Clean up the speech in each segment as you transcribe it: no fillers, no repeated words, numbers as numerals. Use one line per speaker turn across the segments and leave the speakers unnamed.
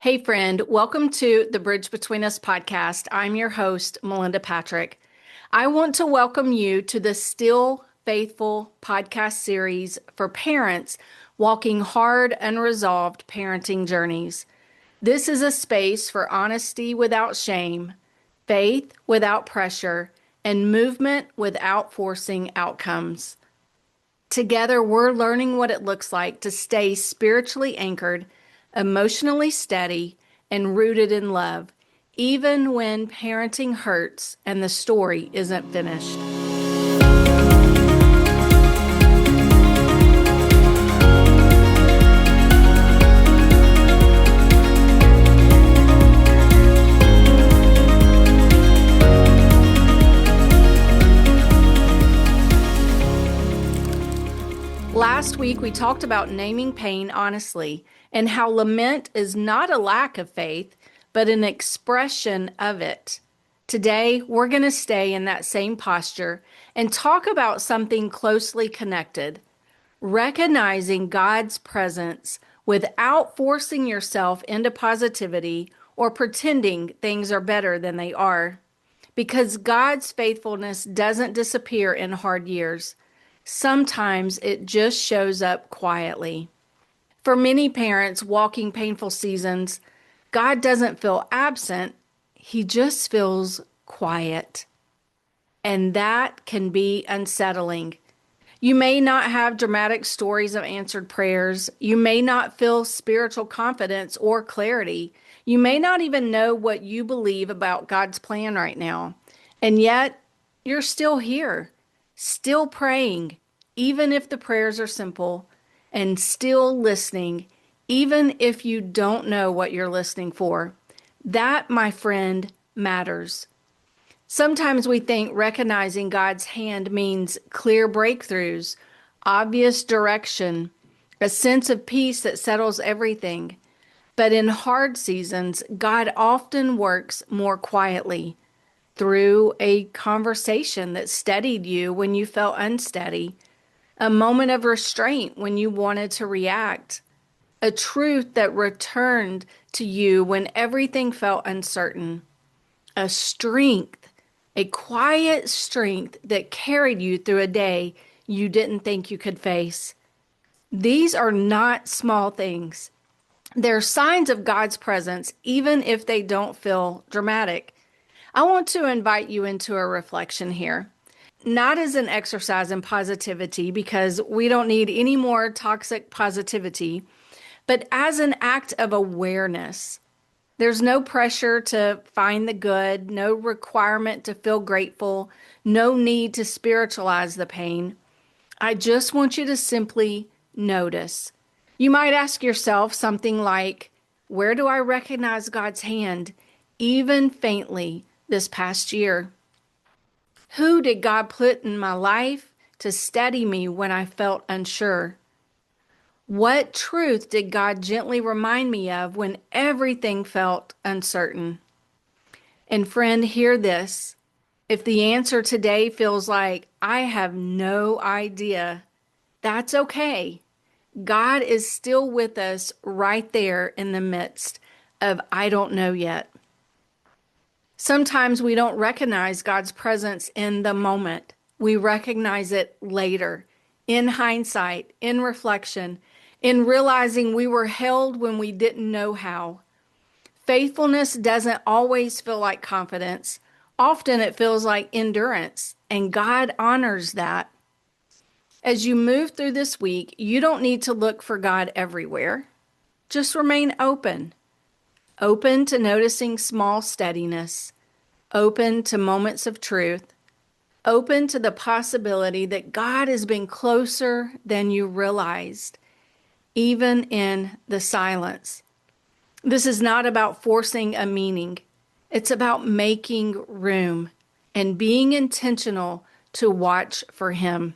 Hey, friend, welcome to the Bridge Between Us podcast. I'm your host, Melinda Patrick. I want to welcome you to the Still Faithful podcast series for parents walking hard, unresolved parenting journeys. This is a space for honesty without shame, faith without pressure, and movement without forcing outcomes. Together, we're learning what it looks like to stay spiritually anchored, emotionally steady, and rooted in love, even when parenting hurts and the story isn't finished. Last week, we talked about naming pain honestly and how lament is not a lack of faith, but an expression of it. Today, we're going to stay in that same posture and talk about something closely connected, recognizing God's presence without forcing yourself into positivity or pretending things are better than they are. Because God's faithfulness doesn't disappear in hard years. Sometimes it just shows up quietly. For many parents walking painful seasons, God doesn't feel absent, He just feels quiet. And that can be unsettling. You may not have dramatic stories of answered prayers. You may not feel spiritual confidence or clarity. You may not even know what you believe about God's plan right now. And yet, you're still here, still praying, even if the prayers are simple, and still listening, even if you don't know what you're listening for. That, my friend, matters. Sometimes we think recognizing God's hand means clear breakthroughs, obvious direction, a sense of peace that settles everything. But in hard seasons, God often works more quietly through a conversation that steadied you when you felt unsteady, a moment of restraint when you wanted to react, a truth that returned to you when everything felt uncertain, a strength, a quiet strength that carried you through a day you didn't think you could face. These are not small things. They're signs of God's presence, even if they don't feel dramatic. I want to invite you into a reflection here, not as an exercise in positivity, because we don't need any more toxic positivity, but as an act of awareness. There's no pressure to find the good, no requirement to feel grateful, no need to spiritualize the pain. I just want you to simply notice. You might ask yourself something like, where do I recognize God's hand, even faintly, this past year? Who did God put in my life to steady me when I felt unsure? What truth did God gently remind me of when everything felt uncertain? And friend, hear this. If the answer today feels like, I have no idea, that's okay. God is still with us right there in the midst of I don't know yet. Sometimes we don't recognize God's presence in the moment. We recognize it later, in hindsight, in reflection, in realizing we were held when we didn't know how. Faithfulness doesn't always feel like confidence. Often it feels like endurance, and God honors that. As you move through this week, you don't need to look for God everywhere. Just remain open. Open to noticing small steadiness. Open to moments of truth. Open to the possibility that God has been closer than you realized, even in the silence. This is not about forcing a meaning. It's about making room and being intentional to watch for Him.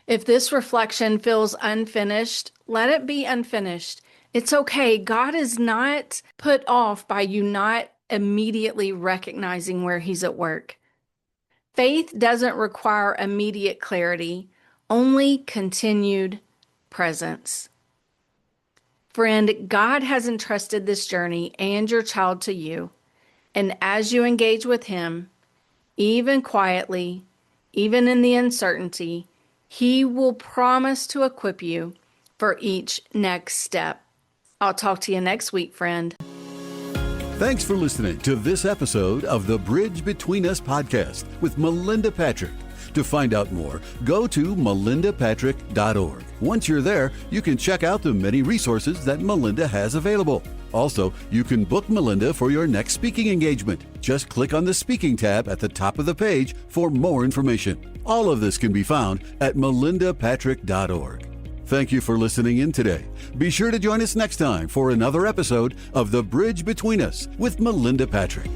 If this reflection feels unfinished, let it be unfinished. It's okay. God is not put off by you not immediately recognizing where He's at work. Faith doesn't require immediate clarity, only continued presence. Friend, God has entrusted this journey and your child to you. And as you engage with Him, even quietly, even in the uncertainty, He will promise to equip you for each next step. I'll talk to you next week, friend.
Thanks for listening to this episode of the Bridge Between Us podcast with Melinda Patrick. To find out more, go to melindapatrick.org. Once you're there, you can check out the many resources that Melinda has available. Also, you can book Melinda for your next speaking engagement. Just click on the speaking tab at the top of the page for more information. All of this can be found at melindapatrick.org. Thank you for listening in today. Be sure to join us next time for another episode of The Bridge Between Us with Melinda Patrick.